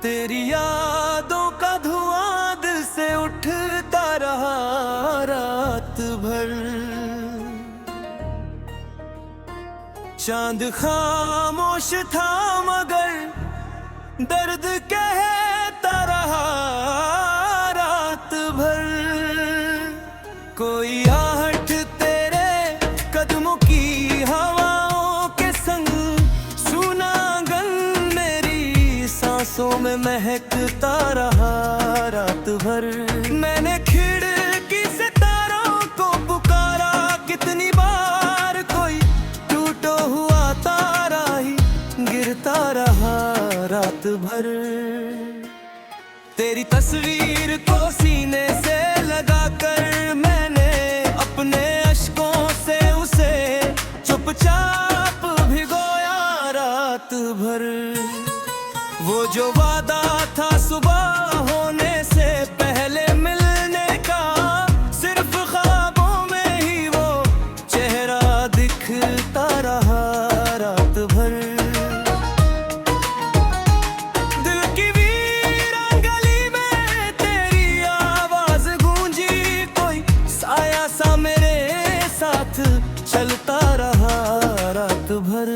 तेरी यादों का धुआं दिल से उठता रहा रात भर। चांद खामोश था मगर दर्द कहता रहा रात भर। कोई आहट तेरे कदमों की हवाओं के संग, सुना गन मेरी सांसों में महकता रहा रात भर। मैंने खिड़की से तारों को पुकारा कितनी बार, कोई टूटा हुआ तारा ही गिरता रहा रात भर। तेरी तस्वीर को सीने से लगाकर मैंने अपने अश्कों से उसे चुपचाप भिगोया रात भर। वो जो वादा था सुबह होने से पहले मिलने का, सिर्फ ख्वाबों में ही वो चेहरा दिखता रहा रात भर। दिल की वीरान गली में तेरी आवाज गूंजी, कोई साया सा मेरे साथ चलता रहा रात भर।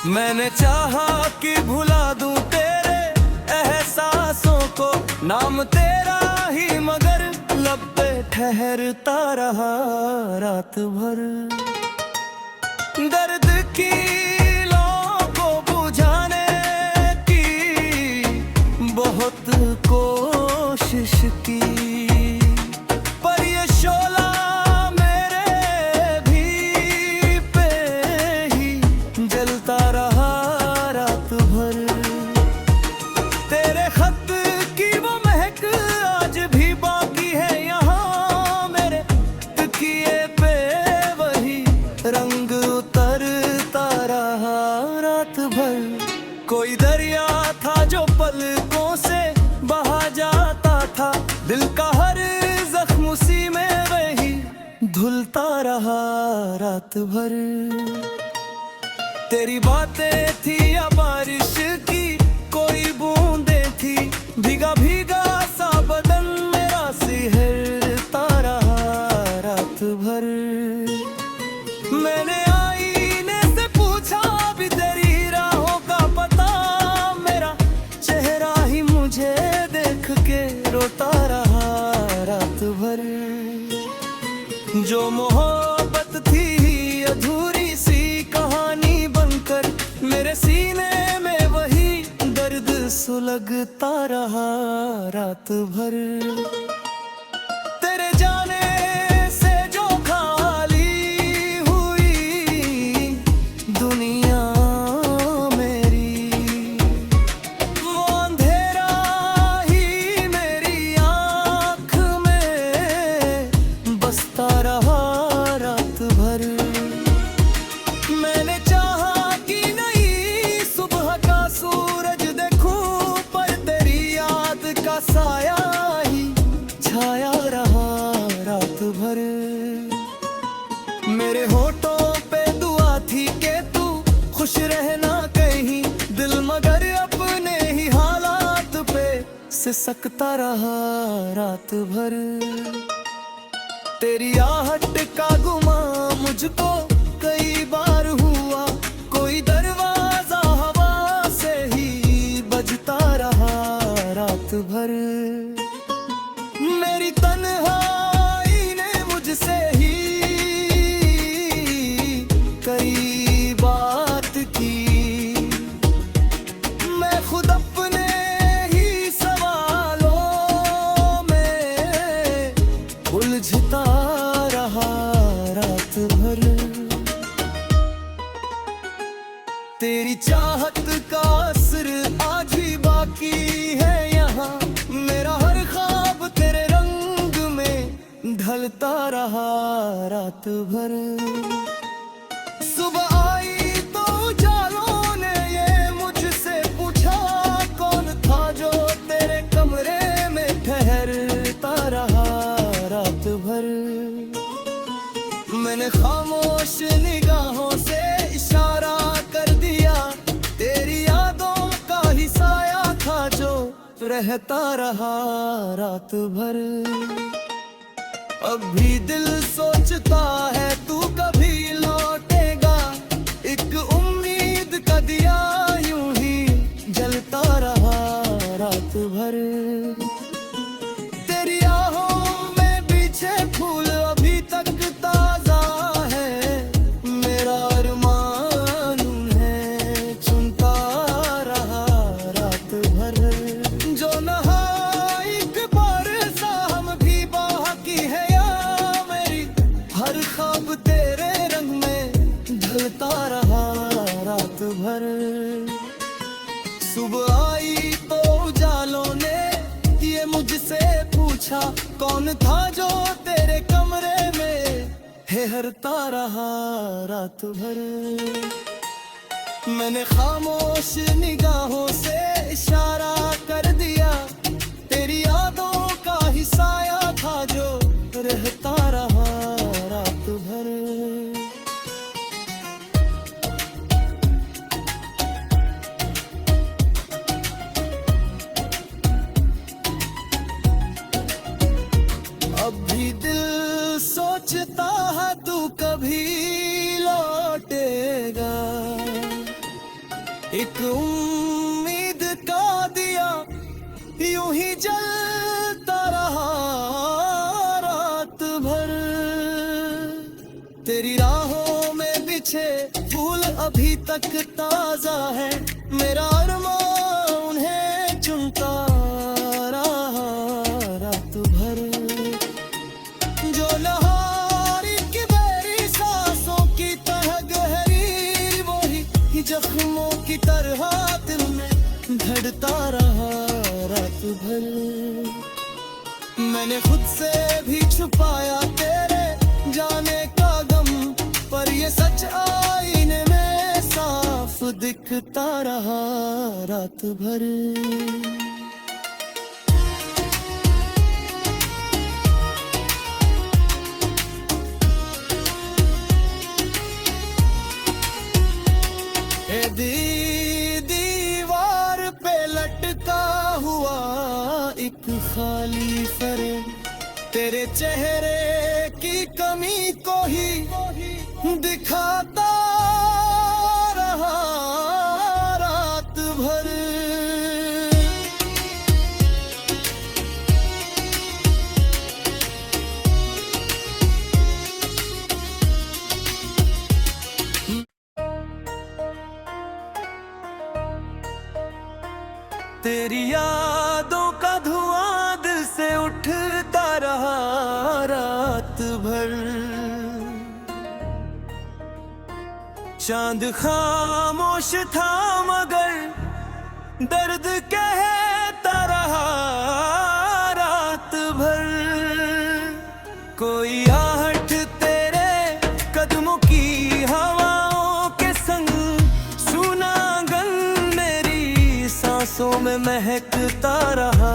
मैंने चाहा कि भुला दूं तेरे एहसासों को, नाम तेरा ही मगर लब पे ठहरता रहा रात भर। दर्द की लौ को बुझाने की बहुत कोशिश की, पर ये शोला मेरे भी पे ही जलता रहा रात भर। तेरे खत की वो महक आज भी बाकी है यहाँ, मेरे तकिए पे वही रंग उतरता रहा रात भर। कोई दरिया था जो पलकों से बहा जाता था, दिल का हर जख्म उसी में वही धुलता रहा रात भर। तेरी बातें थी या बारिश की कोई बूंदें थी, भीगा भीगा सा बदन मेरा सिहरता रहा रात भर। मैंने आईने से पूछा भी तेरी राहों का पता, मेरा चेहरा ही मुझे देख के रोता रहा रात भर। जो मोहब्बत थी अधूरी सी कहानी बनकर, मेरे सीने में वही दर्द सुलगता रहा रात भर। तेरे जाने से जो खाली हुई दुनिया मेरी, वो अंधेरा ही मेरी आँख में बसता रहा रात भर। मैंने चाहा कि नई सुबह का सूरज देखूं, पर तेरी याद का साया ही छाया रहा रात भर। मेरे होठों पे दुआ थी कि तू खुश रहना कहीं, दिल मगर अपने ही हालात पे सिसकता रहा रात भर। तेरी आहट का गुमा मुझको कई बार हुआ, कोई दरवाजा हवा से ही बजता रहा रात भर। मेरी तन्हाई ने मुझसे ही कई बात की, मैं खुद अपने ही सवालों में उलझता रहा रात भर। तेरी चाहत का असर आज भी बाकी है यहाँ, मेरा हर ख्वाब तेरे रंग में ढलता रहा रात भर। सुबह आई तो उजालों ने ये मुझसे पूछा, कौन था जो तेरे कमरे में ठहरता रहा रात भर। मैंने खामोश निगाहों से इशारा कर दिया, तेरी यादों का ही साया रहता रहा रात भर। अब भी दिल सोचता है तू कभी लौटेगा, एक उम्मीद का दिया यूं ही जलता रहा रात भर। तेरी आहों में बिछे फूल अभी तक ताजा है, मेरा अरमान है चुनता रहा रात भर। जो नहा एक बार सा हम भी बाकी है या मेरी, हर ख्वाब तेरे रंग में ढलता रहा रात भर। सुबह आई तो उजालों ने ये मुझसे पूछा, कौन था जो तेरे कमरे में हेहरता रहा रात भर। मैंने खामोश निगाहों से इशारा कर दिया, तेरी यादों का ही साया था जो रहता रहा रात भर। अब भी दिल सोचता है तू कभी लौटेगा, एक उम्मीद का दिया यूं ही जलता रहा रात भर। तेरी राहों में बिछे फूल अभी तक ताजा है, मेरा अरमान उन्हें चुनता रहा रात भर। जो नहारी की बेरी सांसों की तरह गहरी, वही जख्मों की तरह दिल में धड़ता रहा रात भर। मैंने खुद से भी छुपाया तेरे जाने का गम, पर ये सच आईने में साफ दिखता रहा रात भर। दीवार पे लटका हुआ एक खाली फ्रेम, तेरे चेहरे की कमी को ही दिखाता रहा रात भर। तेरी यादों का धुआं दिल से उठता रहा रात भर। चांद खामोश था मगर दर्द कहता रहा रात भर। कोई आहट तेरे कदमों की हवाओं के संग, सुना गन मेरी सांसों में महकता रहा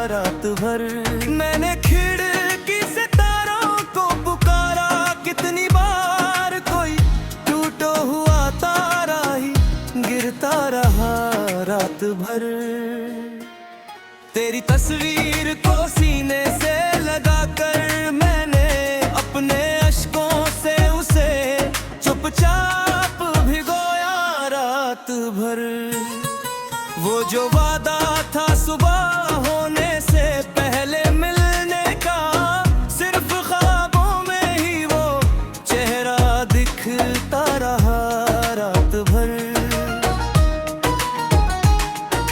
रात भर। मैंने खिड़की से तारों को पुकारा कितनी बार, कोई टूटा हुआ तारा ही गिरता रहा रात भर। तेरी तस्वीर को सीने से लगाकर मैंने अपने अश्कों से उसे चुपचाप भिगोया रात भर। वो जो वादा था सुबह होने से पहले मिलने का, सिर्फ ख्वाबों में ही वो चेहरा दिखता रहा रात भर।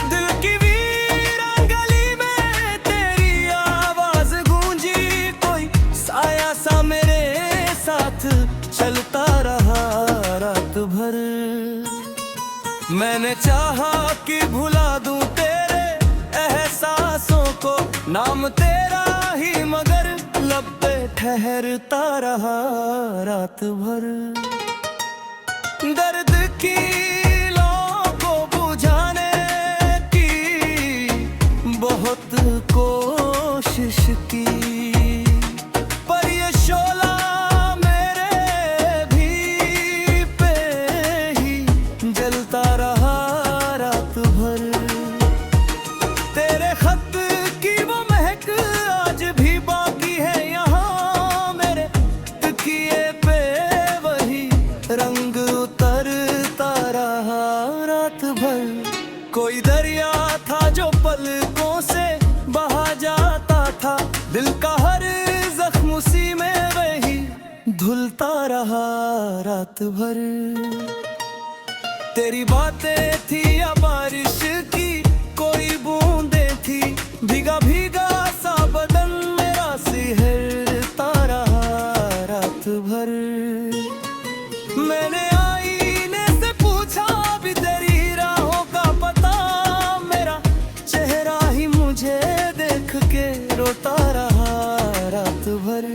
दिल की वीरान गली में तेरी आवाज गूंजी, कोई साया सा मेरे साथ चलता रहा रात भर। मैंने चाहा कि भुला दूं तेरे एहसासों को, नाम तेरा ही मगर लब पे ठहरता रहा रात भर। दर्द की लौ को बुझाने की बहुत कोशिश की, पर ये शोला जलता रहा रात भर। तेरे रंग उतरता रहा रात भर। कोई दरिया था जो पलकों से बहा जाता था, दिल का हर जख्म उसी में वही धुलता रहा रात भर। तेरी बातें थी या बारिश की कोई बूंदें थी, भीगा भीगा सा बदन मेरा सिहरता रहा रात भर। मैंने आईने से पूछा भी तेरी राहों का पता, मेरा चेहरा ही मुझे देख के रोता रहा रात भर।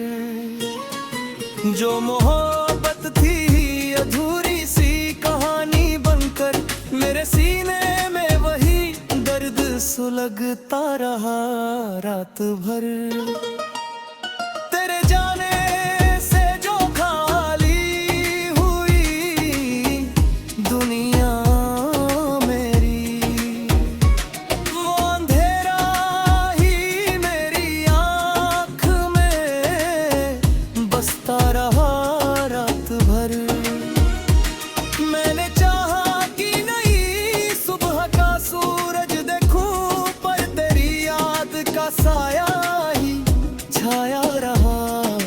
जो मोहब्बत थी अधूरी सी कहानी बनकर, मेरे सीने में वही दर्द सुलगता रहा रात भर। तेरे जाने से जो खाली हुई दुनिया मेरी, वो अंधेरा ही मेरी आँख में बसता रहा रात भर। मैंने चाहा कि नई सुबह का सूरज देखूं, पर तेरी याद का साया ही छाया रहा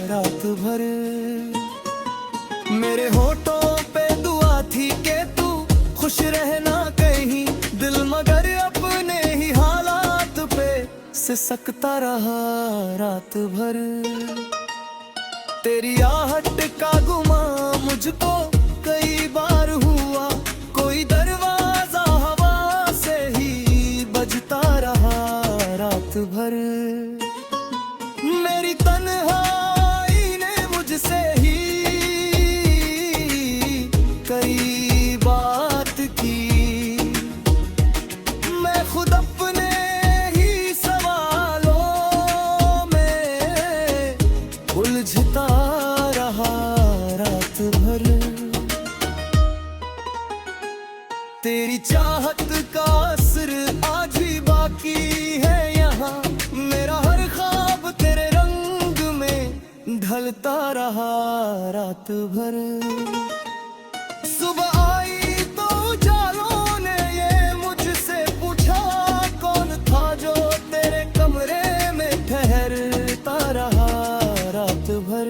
रात भर। मेरे होठों पे दुआ थी कि तू खुश रहना कहीं, दिल मगर अपने ही हालात पे सिसकता रहा रात भर। तेरी आहट का गुमा मुझको कई बार हुआ, कोई दरवाजा हवा से ही बजता रहा रात भर। मेरी तन्हाई ने मुझसे ही कई बात की, मैं खुद अपने ही सवालों में उलझता रहा रात भर। तेरी चाहत का असर आज भी बाकी है यहाँ, मेरा हर ख्वाब तेरे रंग में ढलता रहा रात भर। सुबह आई तो उजालों ने ये मुझसे पूछा, कौन था जो तेरे कमरे में ठहरता रहा रात भर।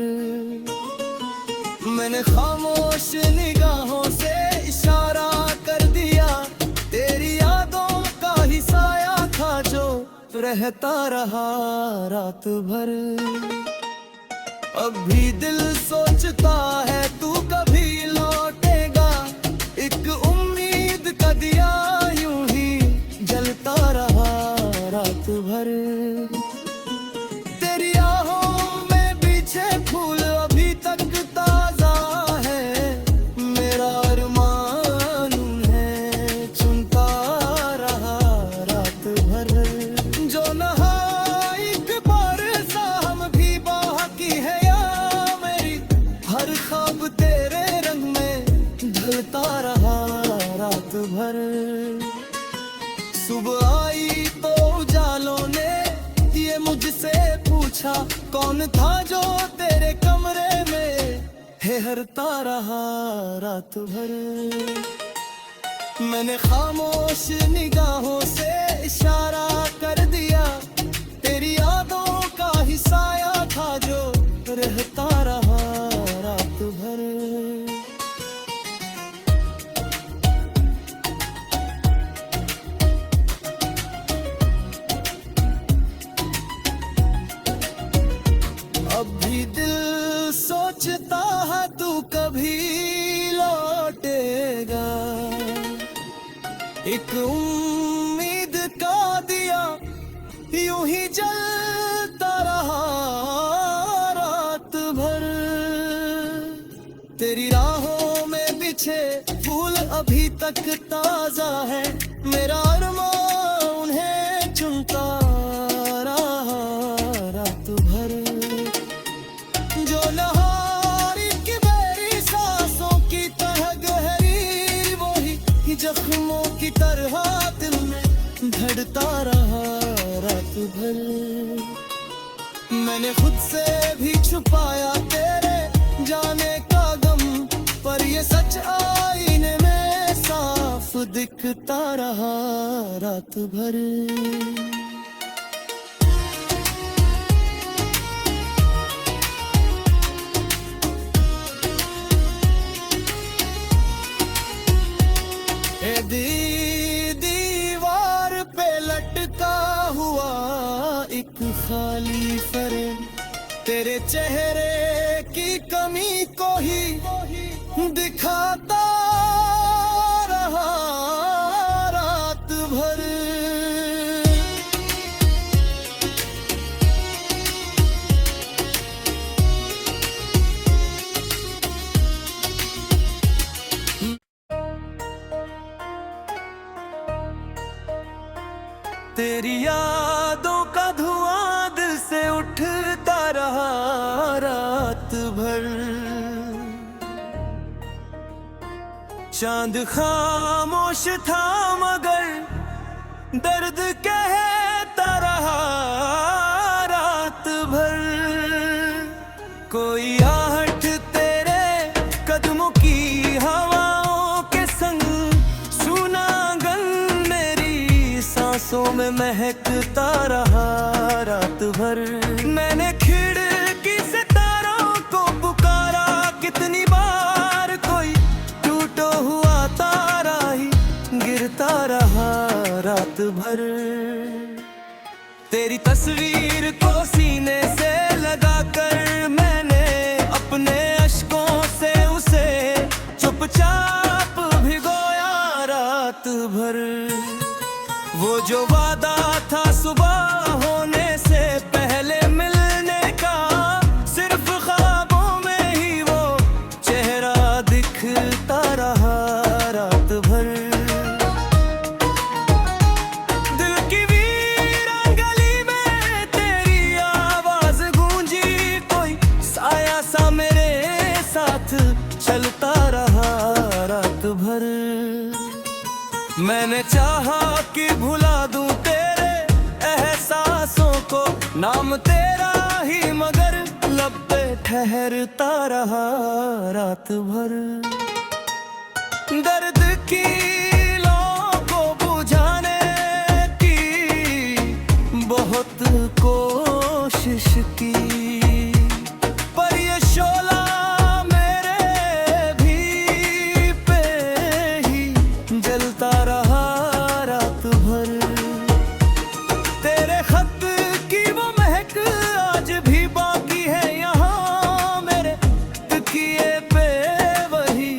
मैंने खामोश निगाहों से इशारा कर दिया, तेरी यादों का ही साया था जो रहता रहा रात भर। अब भी दिल सोचता है तू कभी लौटेगा, एक उम्मीद का दिया यूं ही जलता रहा रात भर। तेरी आहों में पीछे फूल अभी तक ताजा है, मेरा अरमान है चुनता रहा रात भर। जो नहा एक बार सा हम भी बाकी है या मेरी, हर ख्वाब तेरे रंग में ढलता रहा रात भर। सुबह आई तो उजालों ने ये मुझसे पूछा, कौन था जो तेरे कमरे में ठहरता रहा रात भर। मैंने खामोश निगाहों से इशारा कर दिया, तेरी यादों का ही साया था जो रहता रहा रात भर। अब भी दिल सोचता है तू कभी लौटेगा, एक उम्मीद का दिया यूं ही जलता रहा रात भर। तेरी राहों में बिछे फूल अभी तक ताजा है, मेरा अरमान उन्हें चुनता रहा रात भर। जो नहारी की बेरी सांसों की तरह गहरी, वही जख्मों की तरह दिल में धड़ता रहा रात भर। मैंने खुद से भी छुपाया तेरे जाने का गम, पर ये ये सच आईने में साफ दिखता रहा रात भर। दीवार पे लटका हुआ एक खाली फ्रेम तेरे चेहरे की कमी को ही दिखाता रहा रात भर। तेरी यादों का धुआं दिल से उठता रहा रात भर। चांद खामोश था मगर दर्द कहता रहा रात भर। कोई आहट तेरे कदमों की हवाओं के संग सुना गन मेरी सांसों में महकता रहा रात भर। मैंने खिड़की से तारों को पुकारा कितनी बार कोई टूटा हुआ तारा ही गिरता रहा रात भर। तेरी तस्वीर को सीने से लगाकर मैंने अपने अश्कों से उसे चुपचाप भिगोया रात भर। वो जो वादा था सुबह होने से पहले मिलने का सिर्फ ख्वाबों में ही वो चेहरा दिखता रहा रात भर। दिल की वीरान गली में तेरी आवाज गूंजी कोई साया सा मेरे साथ चलता रहा रात भर। मैंने चाहा कि भुला दूं तेरे एहसासों को नाम तेरा ही मगर लब पे ठहरता रहा रात भर। दर्द की लौ को बुझाने की बहुत कोशिश की पर ये शोला जलता रहा रात भर। तेरे खत की वो महक आज भी बाकी है यहाँ मेरे तकिए पे वही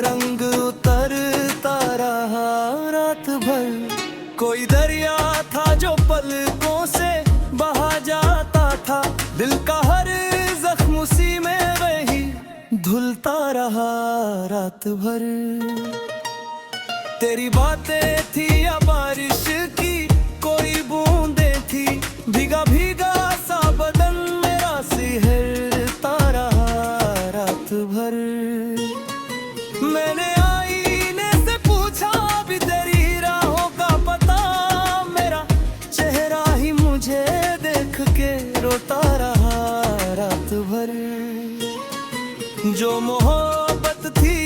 रंग उतरता रहा रात भर। कोई दरिया था जो पलकों से बहा जाता था दिल का हर जख्म उसी में वही धुलता रहा रात भर। तेरी बातें थी या बारिश की कोई बूंदें थी भीगा भीगा सा बदन मेरा सिहरता रहा रात भर। मैंने आईने से पूछा भी तेरी राहों का पता मेरा चेहरा ही मुझे देख के रोता रहा रात भर। जो मोहब्बत थी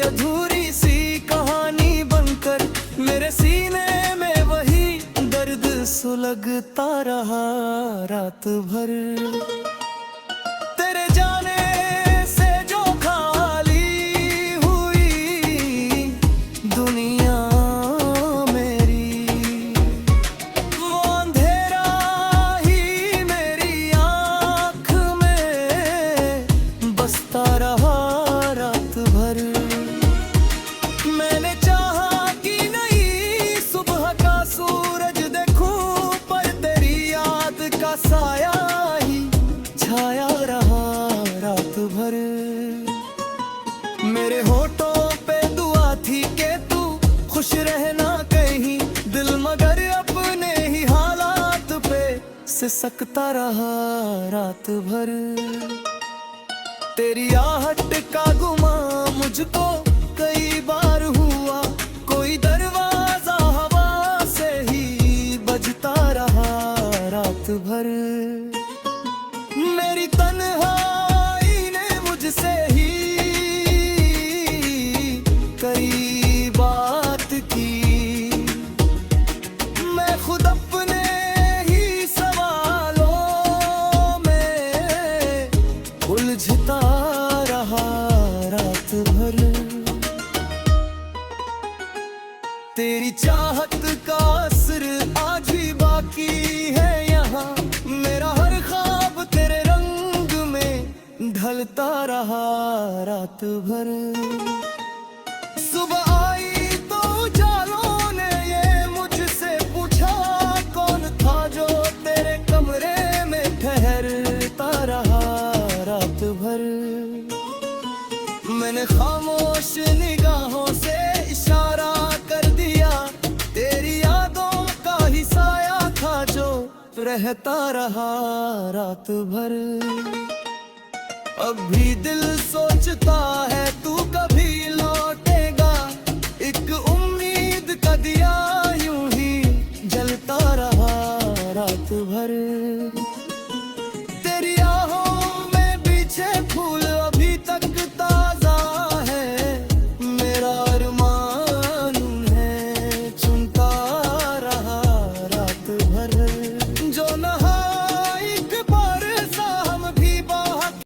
अधूरी सी कहानी बनकर मेरे सीने में वही दर्द सुलगता रहा रात भर। तेरे जाने से जो खाली हुई दुनिया मेरी वो अंधेरा ही मेरी आँख में बसता रहा रात भर। मैंने चाहा कि नई सुबह का सूरज देखूं पर तेरी याद का साया ही छाया रहा रात भर। मेरे होठों पे दुआ थी कि तू खुश रहना कहीं दिल मगर अपने ही हालात पे सिसकता रहा रात भर। तेरी आहट का गुमा मुझको कई बार हुआ कोई दरवाजा हवा से ही बजता रहा रात भर। मेरी तन्हाई ने मुझसे ही तेरी चाहत का असर आज भी बाकी है यहाँ, मेरा हर ख्वाब तेरे रंग में ढलता रहा रात भर। सुबह आई तो उजालों ने ये मुझसे पूछा, कौन था जो तेरे कमरे में ठहरता रहा रात भर। मैंने खामोश निगाहों से इशारा कर दिया, तेरी यादों का ही साया था जो रहता रहा रात भर। अब भी दिल सोचता है तू कभी लौटेगा, एक उम्मीद का दिया यूं ही जलता रहा रात भर।